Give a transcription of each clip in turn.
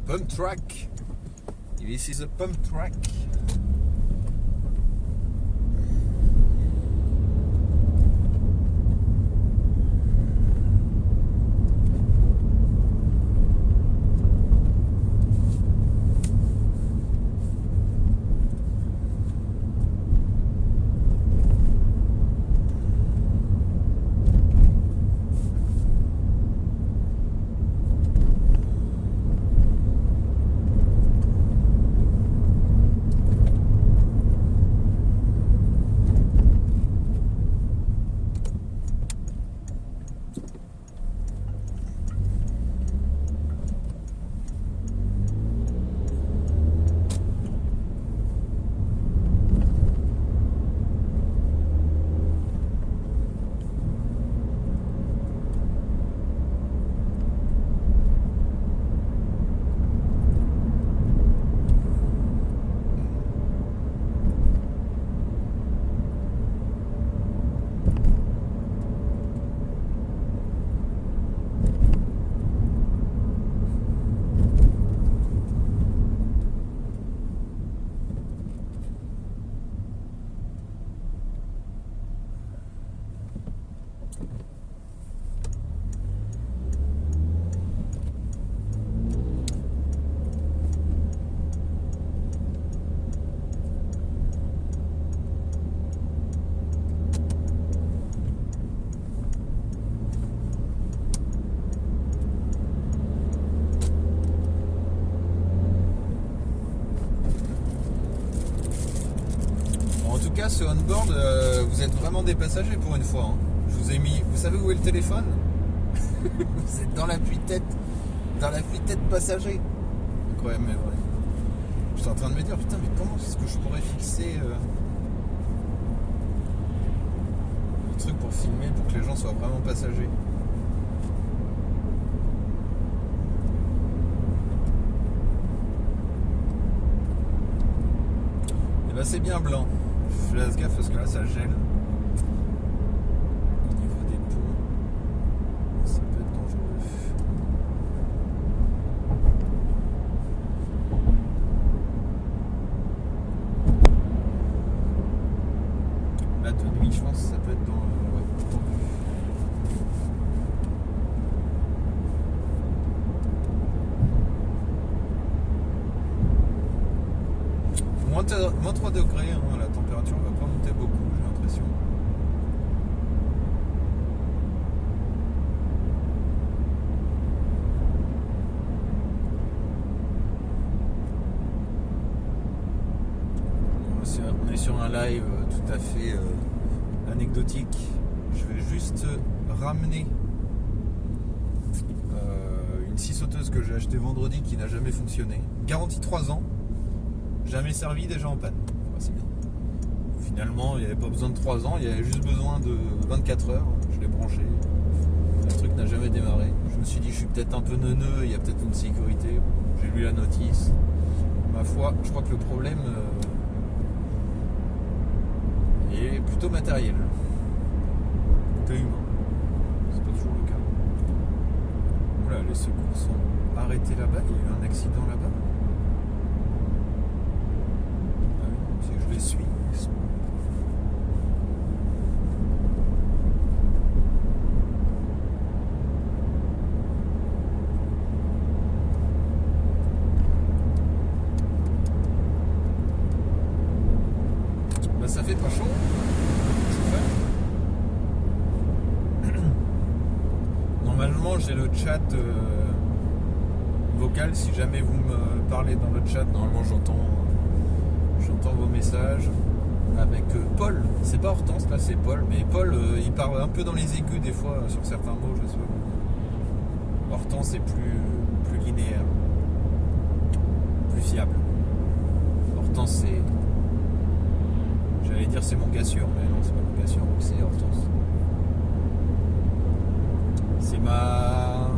Pump track. This is a pump track. Ce on-board, vous êtes vraiment des passagers pour une fois. Hein. Je vous ai mis. Vous savez où est le téléphone? Vous êtes dans l'appui-tête passager. Incroyable, mais vrai. Je suis en train de me dire, putain, mais comment est-ce que je pourrais fixer le truc pour filmer, pour que les gens soient vraiment passagers? Et ben c'est bien blanc. Je laisse gaffe parce que là ça gèle au niveau des ponts, ça peut être dangereux. Là de nuit je pense que ça peut être tendu. Moins 3 degrés, hein, la température va pas monter beaucoup, j'ai l'impression. On est sur un live tout à fait anecdotique. Je vais juste ramener une scie sauteuse que j'ai achetée vendredi qui n'a jamais fonctionné. Garantie 3 ans. Jamais servi, déjà en panne. Enfin, c'est bien. Finalement, il n'y avait pas besoin de 3 ans, il y avait juste besoin de 24 heures. Je l'ai branché. Le truc n'a jamais démarré. Je me suis dit, je suis peut-être un peu neuneux, il y a peut-être une sécurité. J'ai lu la notice. Ma foi, je crois que le problème est plutôt matériel. Plutôt humain. C'est pas toujours le cas. Oula, les secours sont arrêtés là-bas. Il y a eu un accident là-bas. Je les suis. Ben, ça fait pas chaud. Normalement j'ai le chat vocal. Si jamais vous me parlez dans le chat, normalement j'entends vos messages avec Paul. C'est pas Hortense là, c'est Paul. Mais Paul il parle un peu dans les aigus des fois sur certains mots, je sais pas. Hortense est plus linéaire, plus fiable. Hortense c'est, j'allais dire c'est mon gars sûr, mais non c'est pas mon gars sûr, c'est Hortense. C'est ma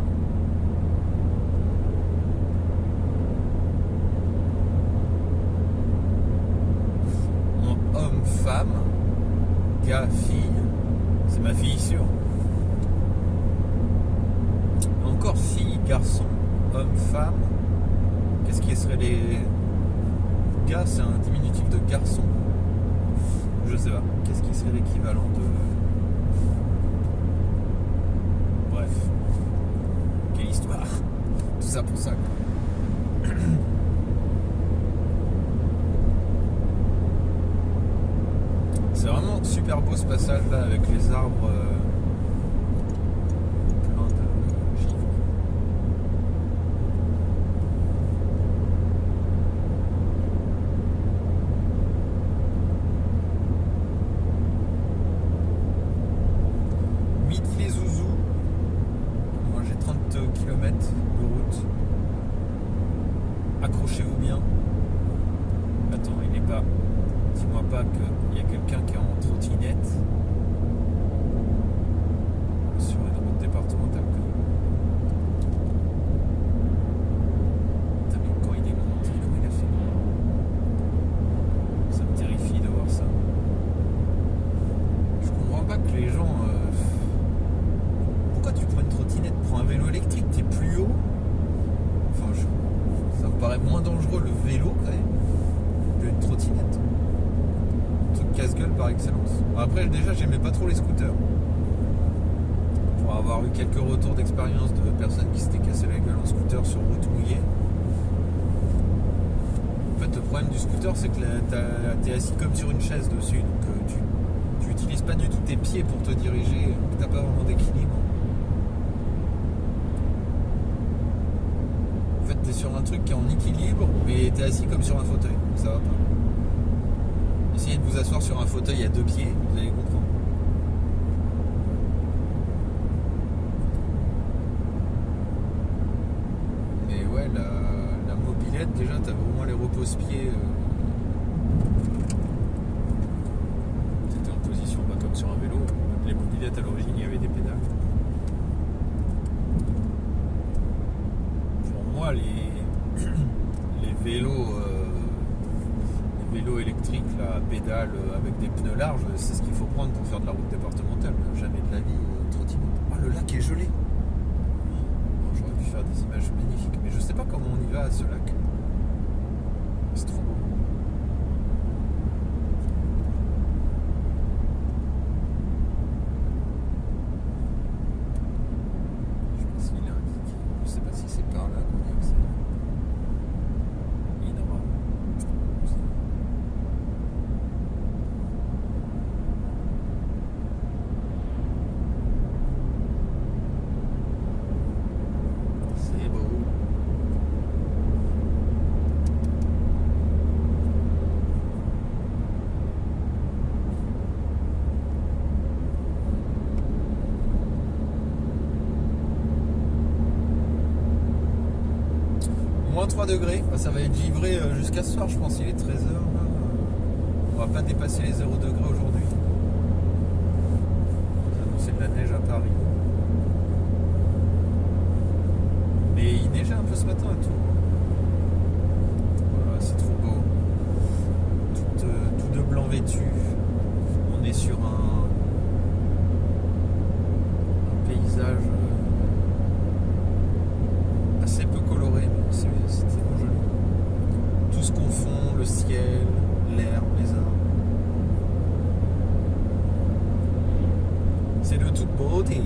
homme-femme, gars-fille, c'est ma fille sûre. Encore fille, garçon, homme-femme, Qu'est-ce qui serait les... Gars, c'est un diminutif de garçon. Je sais pas. Qu'est-ce qui serait l'équivalent de... Bref. Quelle histoire. Tout ça pour ça, quoi. C'est vraiment super beau ce passage là avec les arbres plein de givre. Midi les Zouzous. Moi j'ai 30 km de route. Accrochez-vous bien. Attends, il n'est pas. Dis-moi pas qu'il y a quelqu'un qui est en trottinette sur une route départementale. Putain, mais quand il est monté, comment il a fait? Ça me terrifie de voir ça. Je comprends pas que les gens... Pourquoi tu prends une trottinette? Prends un vélo électrique, t'es plus haut. Enfin, ça me paraît moins dangereux le vélo quand même que une trottinette. Casse-gueule par excellence. Bon, après déjà j'aimais pas trop les scooters. Pour avoir eu quelques retours d'expérience de personnes qui s'étaient cassé la gueule en scooter sur route mouillée. En fait le problème du scooter c'est que t'es assis comme sur une chaise dessus, donc tu utilises pas du tout tes pieds pour te diriger, donc t'as pas vraiment d'équilibre. En fait t'es sur un truc qui est en équilibre mais t'es assis comme sur un fauteuil, donc ça va pas. Essayez de vous asseoir sur un fauteuil à deux pieds, vous allez comprendre. Mais ouais, la mobilette, déjà, t'avais au moins les repose-pieds. C'était en position pas comme sur un vélo. Même les mobilettes à l'origine, il y avait des pédales. Pour moi, les vélos électriques là, à pédales avec des pneus larges, c'est ce qu'il faut prendre pour faire de la route départementale. Jamais de la vie trottinette. Ah, le lac est gelé. Oh, j'aurais pu faire des images magnifiques, mais je sais pas comment on y va à ce lac. C'est trop beau. Je sais pas s'il est indiqué. Je sais pas si c'est par là qu'on y accède. Moins 3 degrés, ça va être givré jusqu'à ce soir, je pense. Il est 13h. On va pas dépasser les 0 degrés aujourd'hui. C'est de la neige à Paris. Mais il neigeait un peu ce matin à Tours. Voilà, c'est trop beau. Tout de blanc vêtu. On est sur un paysage assez peu coloré, mais c'est tellement joli. Tout se confond, le ciel, l'air, les arbres. C'est de toute beauté.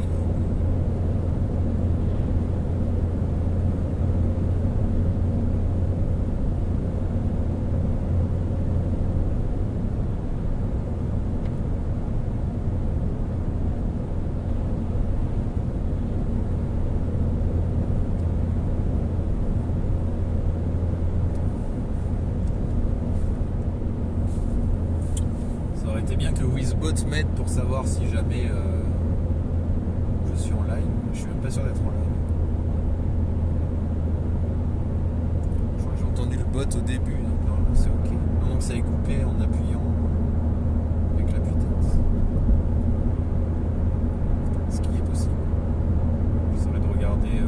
C'était bien que Wizbot m'aide pour savoir si jamais je suis en live. Je suis même pas sûr d'être en live. Je crois que j'ai entendu le bot au début, donc normalement c'est ok. Non, que ça ait coupé en appuyant avec l'appui-tête. Ce qui est possible. J'essaierai de regarder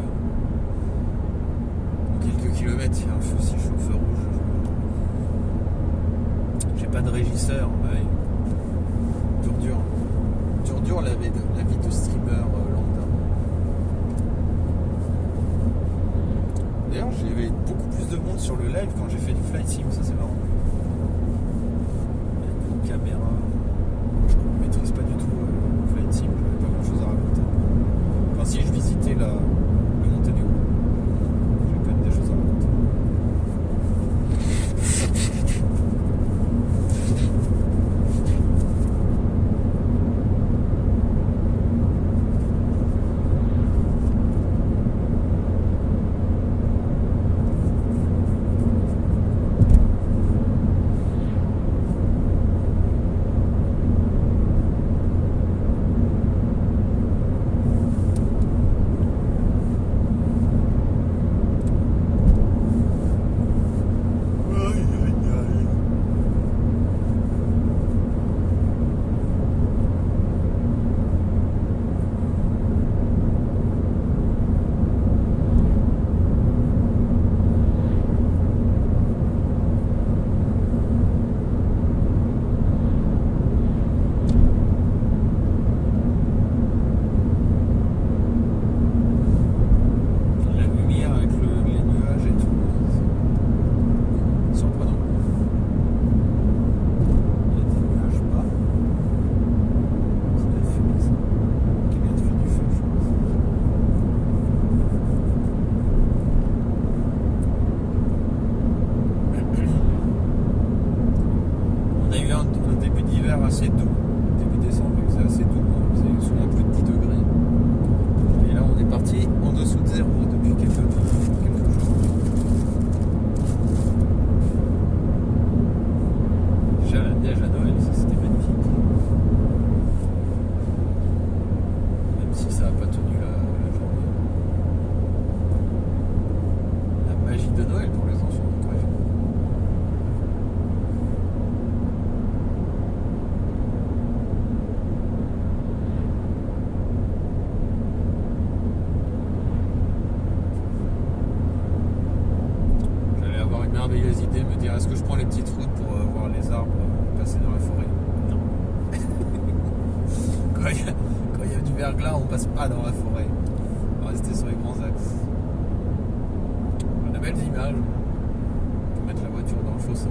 en quelques kilomètres il y a un feu, si je suis au feu rouge. J'ai pas de régisseur, ouais. Dur la vie de streamer lambda. D'ailleurs, j'avais beaucoup plus de monde sur le live quand j'ai fait du flight sim, ça c'est marrant. Avec une caméra. Je ne maîtrise pas du tout le flight sim, j'avais pas grand chose à raconter. Enfin, si je visitais le Monténégro, j'ai quand même des choses à raconter. Assez doux, début décembre il faisait assez doux, il faisait souvent plus de 10 degrés. Et là on est parti en dessous de zéro depuis quelques jours. Déjà la neige à Noël, ça c'était magnifique. Même si ça n'a pas tenu la journée. La magie de Noël pour les enfants, bref. Merveilleuse idée, me dire est-ce que je prends les petites routes pour voir les arbres passer dans la forêt? Non. Quand il y a du verglas, on passe pas dans la forêt. On va rester sur les grands axes. On a belles images. On peut mettre la voiture dans le fossé.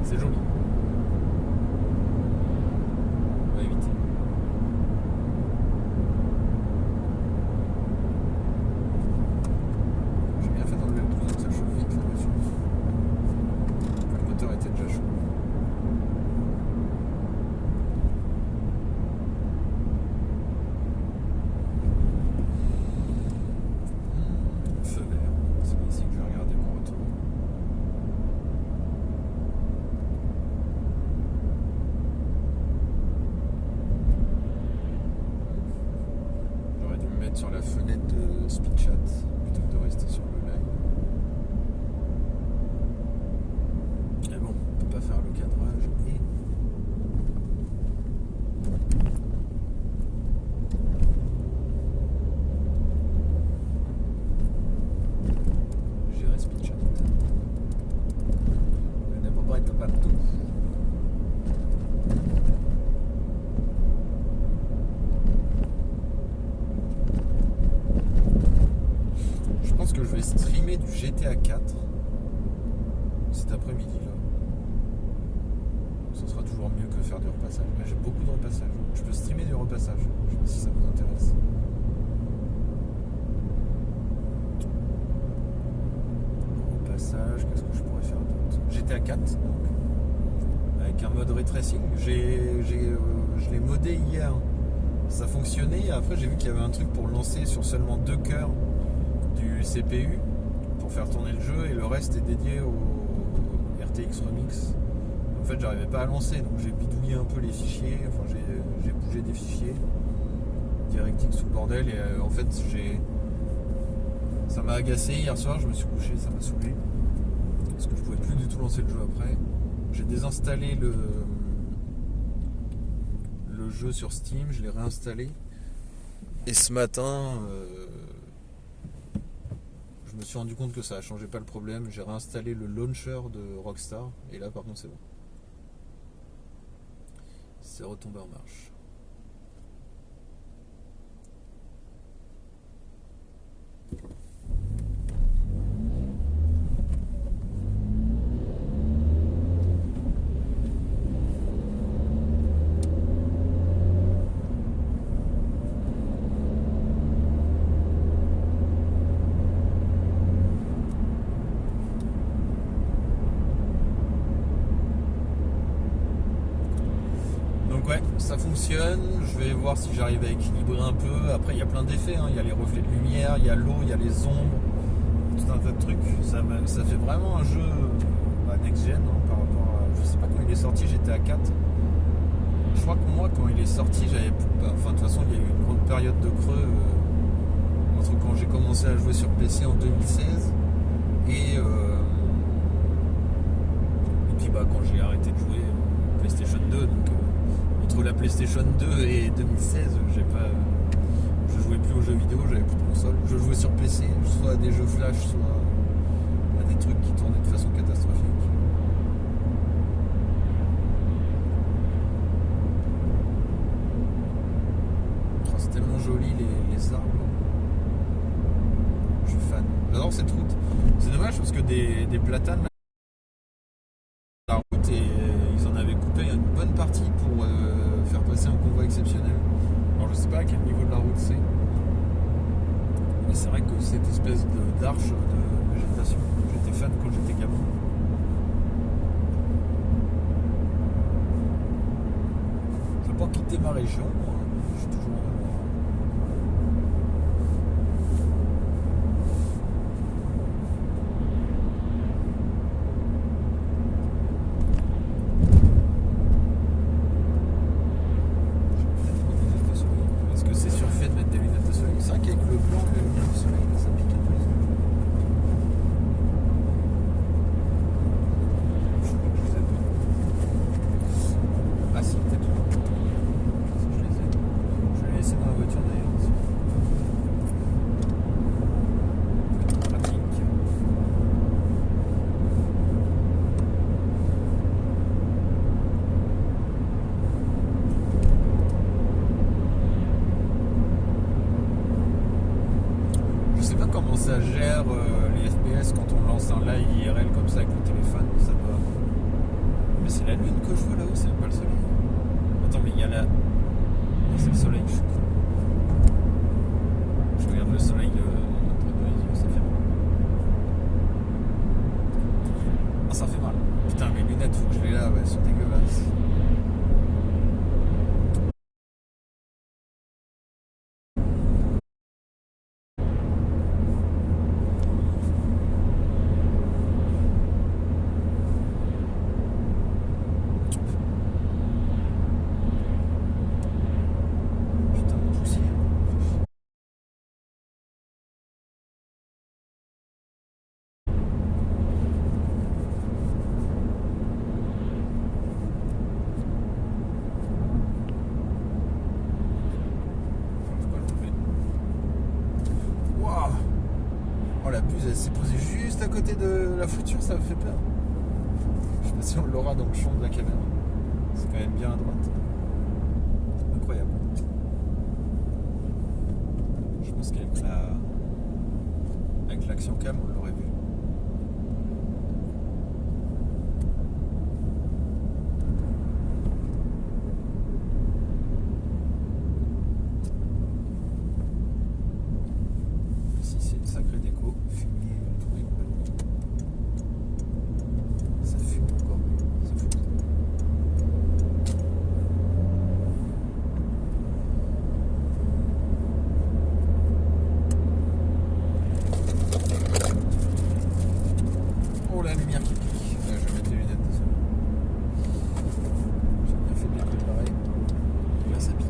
C'est joli. On va éviter. J'ai bien fait d'enlever le blouson, ça chauffe vite la voiture. Le moteur était déjà chaud. Feu vert, c'est ici que je vais regarder mon retour. J'aurais dû me mettre sur la fenêtre de SpeedChat plutôt que de rester sur le live. Mais bon, on peut pas faire le cadrage et... Gérer SpeedChat. Je ne peux pas être partout. Je pense que je vais streamer du GTA 4 cet après-midi là. Ce sera toujours mieux que faire du repassage. Là, j'ai beaucoup de repassage. Je peux streamer du repassage. Je sais pas si ça vous intéresse. Repassage, qu'est-ce que je pourrais faire d'autre? GTA 4 donc. Avec un mode ray tracing. Je l'ai modé hier. Ça fonctionnait. Après j'ai vu qu'il y avait un truc pour lancer sur seulement 2 cœurs du CPU pour faire tourner le jeu et le reste est dédié au RTX Remix. En fait j'arrivais pas à lancer donc j'ai bidouillé un peu les fichiers, enfin j'ai bougé des fichiers DirectX sous le bordel et en fait ça m'a agacé hier soir, je me suis couché, ça m'a saoulé parce que je pouvais plus du tout lancer le jeu après. J'ai désinstallé le jeu sur Steam, je l'ai réinstallé et ce matin je me suis rendu compte que ça a changé pas le problème. J'ai réinstallé le launcher de Rockstar et là par contre c'est bon. C'est retombé en marche. ça fonctionne, je vais voir si j'arrive à équilibrer un peu. Après, il y a plein d'effets, hein. Il y a les reflets de lumière, il y a l'eau, il y a les ombres, tout un tas de trucs. Ça fait vraiment un jeu next-gen, hein, par rapport à... Je sais pas quand il est sorti, j'étais à 4. Je crois que moi, quand il est sorti, j'avais... Enfin, de toute façon, il y a eu une grande période de creux entre quand j'ai commencé à jouer sur PC en 2016 et puis quand j'ai arrêté de jouer PlayStation 2. Donc entre la PlayStation 2 et 2016, je jouais plus aux jeux vidéo, j'avais plus de console. Je jouais sur PC, soit à des jeux flash, soit à des trucs qui tournaient de façon catastrophique. Oh, c'est tellement joli les arbres. Je suis fan. J'adore cette route. C'est dommage parce que des platanes, la route, et ils en avaient coupé une bonne partie pour faire passer un convoi exceptionnel. Alors je sais pas à quel niveau de la route c'est, mais c'est vrai que cette espèce d'arche de végétation, j'étais fan quand j'étais gamin. Je veux pas quitter ma région, moi. Je suis toujours ça gère les FPS quand on lance un live IRL comme ça avec le téléphone, ça doit... Mais c'est la lune que je vois là-haut, c'est même pas le soleil. Attends, mais il y a la... Non, c'est le soleil, je suis con. Je regarde le soleil dans les yeux, ça fait mal. Ah, ça fait mal. Putain, mes lunettes, faut que je les lave, elles sont dégueulasses. La buse, elle s'est posée juste à côté de la voiture, ça me fait peur. Je sais pas si on l'aura dans le champ de la caméra. C'est quand même bien à droite. Incroyable. Je pense qu'avec l'action cam, on l'aurait vu. Sacré déco, fumier, trouvé complètement. Ça fume encore, ça fout. Oh la lumière qui pique. Je vais mettre les lunettes, désolé. J'ai bien fait de les préparer. Là ça pique.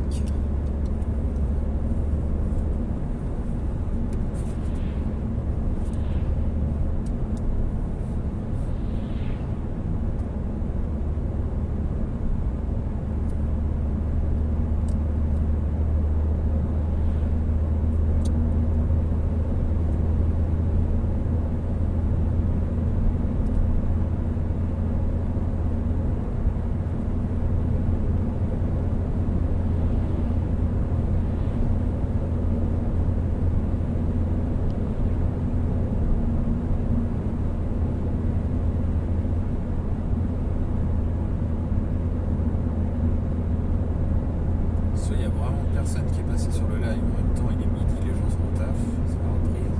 Il y a vraiment personne qui est passé sur le live. En même temps, il est midi, les gens sont au taf, c'est la reprise.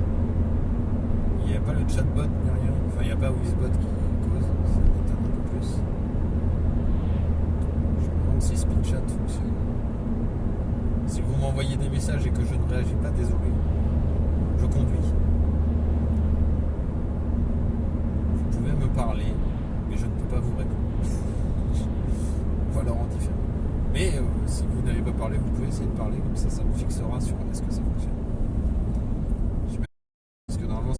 Il n'y a pas le chatbot ni rien. Enfin, il n'y a pas Wizbot qui cause, ça m'étonne un peu plus. Je me demande si SpeedChat fonctionne. envoyé des messages et que je ne réagis pas, désolé. Je conduis. Vous pouvez me parler, mais je ne peux pas vous répondre. Voilà, en différent. Mais si vous n'avez pas parlé, vous pouvez essayer de parler, comme ça me fixera sur est-ce que ça fonctionne. Parce que normalement,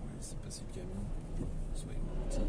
ouais, c'est passé le camion. Soyez gentils.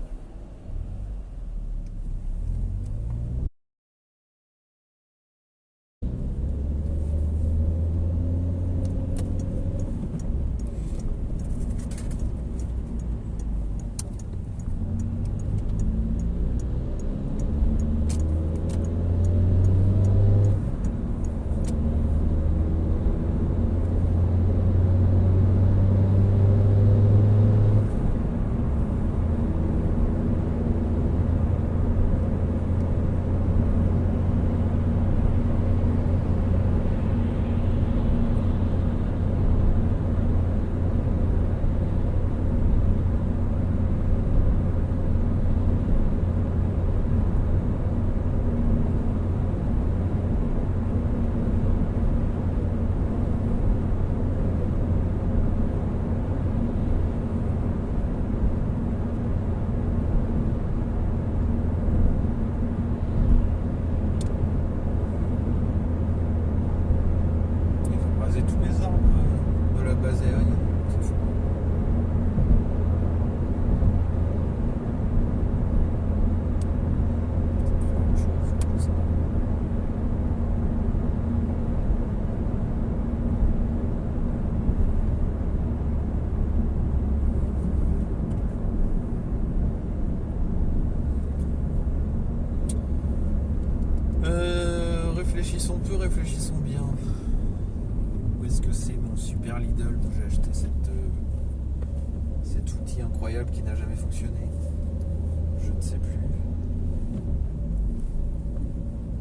Tous les arbres de la base aérienne. C'est fou. Réfléchissons peu, réfléchissons bien. Est-ce que c'est mon super Lidl où j'ai acheté cet outil incroyable qui n'a jamais fonctionné? Je ne sais plus.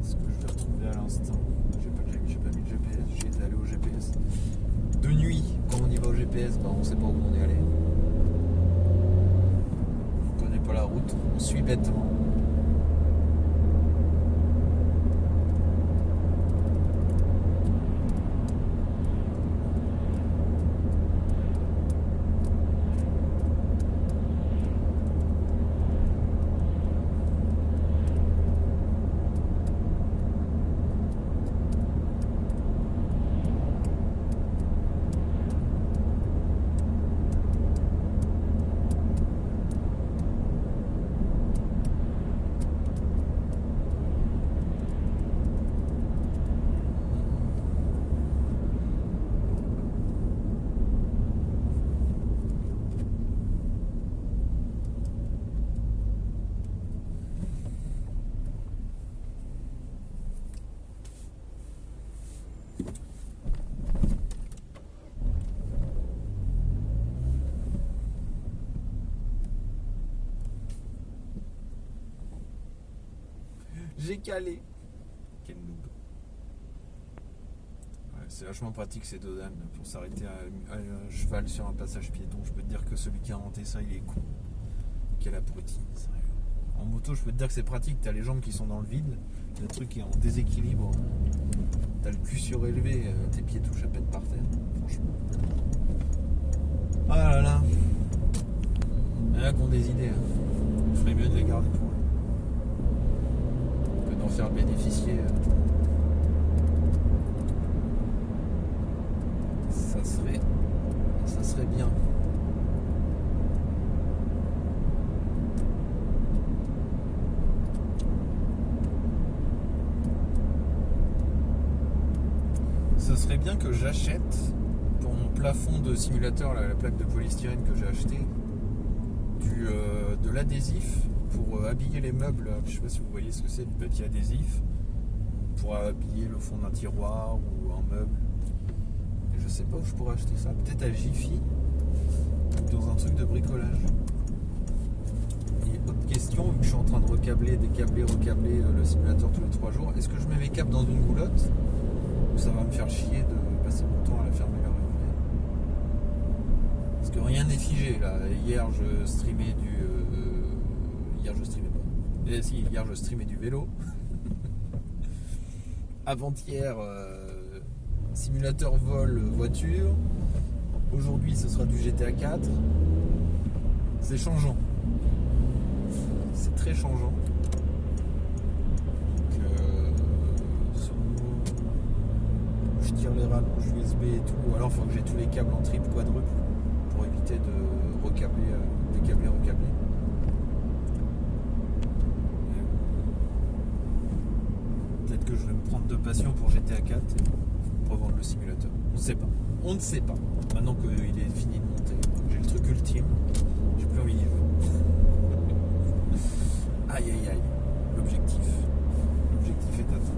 Est-ce que je l'ai retrouvé à l'instant? J'ai pas mis le GPS, j'ai été allé au GPS. De nuit, quand on y va au GPS, on ne sait pas où on est allé. On ne connaît pas la route, on suit bêtement. J'ai calé. Quel noob. Ouais, c'est vachement pratique ces deux dames pour s'arrêter à cheval sur un passage piéton. Je peux te dire que celui qui a inventé ça, il est con. Quel abruti. En moto, je peux te dire que c'est pratique. T'as les jambes qui sont dans le vide, le truc qui est en déséquilibre. T'as le cul surélevé, tes pieds touchent à peine par terre. Franchement. Ah là là. Il y en a qui ont des idées. Il ferait mieux de les garder pour eux. D'en faire bénéficier. Ça serait bien. Ce serait bien que j'achète pour mon plafond de simulateur, la plaque de polystyrène que j'ai acheté, de l'adhésif pour habiller les meubles. Je sais pas si vous voyez ce que c'est, du papier adhésif pour habiller le fond d'un tiroir ou un meuble. Et je sais pas où je pourrais acheter ça. Peut-être à Jiffy, dans un truc de bricolage. Et autre question, vu que je suis en train de recabler, décabler, recabler le simulateur tous les 3 jours, est-ce que je mets mes câbles dans une goulotte ou ça va me faire chier de passer mon temps à la fermer et la réouvrir? Parce que rien n'est figé là. Hier je streamais du. Hier je streamais pas. Si, hier je streamais du vélo. Avant-hier, simulateur vol voiture. Aujourd'hui ce sera du GTA 4. C'est changeant. C'est très changeant. Je tire les rallonges USB et tout, alors il faut que j'ai tous les câbles en triple, quadruple pour éviter de recabler, décabler, recabler. Peut-être que je vais me prendre de passion pour GTA 4 et revendre le simulateur. On ne sait pas. On ne sait pas. Maintenant qu'il est fini de monter, j'ai le truc ultime, j'ai plus envie d'y jouer. Aïe aïe aïe. L'objectif est atteint.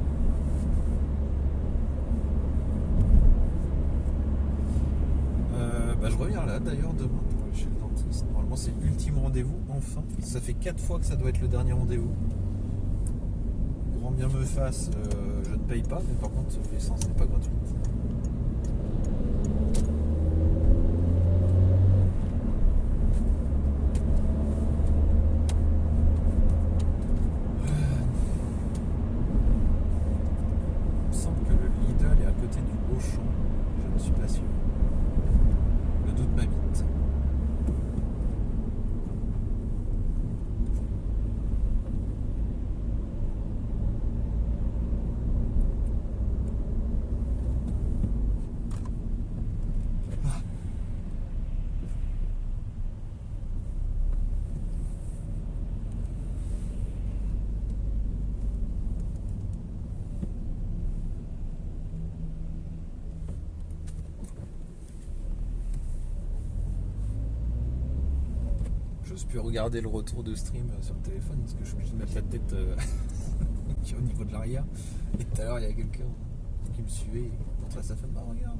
Je reviens là d'ailleurs demain pour aller chez le dentiste. Normalement c'est l'ultime rendez-vous, enfin. Ça fait 4 fois que ça doit être le dernier rendez-vous. Grand bien me fasse, je ne paye pas, mais par contre l'essence n'est pas gratuite. Il me semble que le Lidl est à côté du Auchan, je ne suis pas sûr. Le doute m'habite. J'ose plus regarder le retour de stream sur le téléphone parce que je suis obligé de mettre la tête au niveau de l'arrière. Et tout à l'heure, il y a quelqu'un qui me suivait et montrait à sa femme, bah regarde.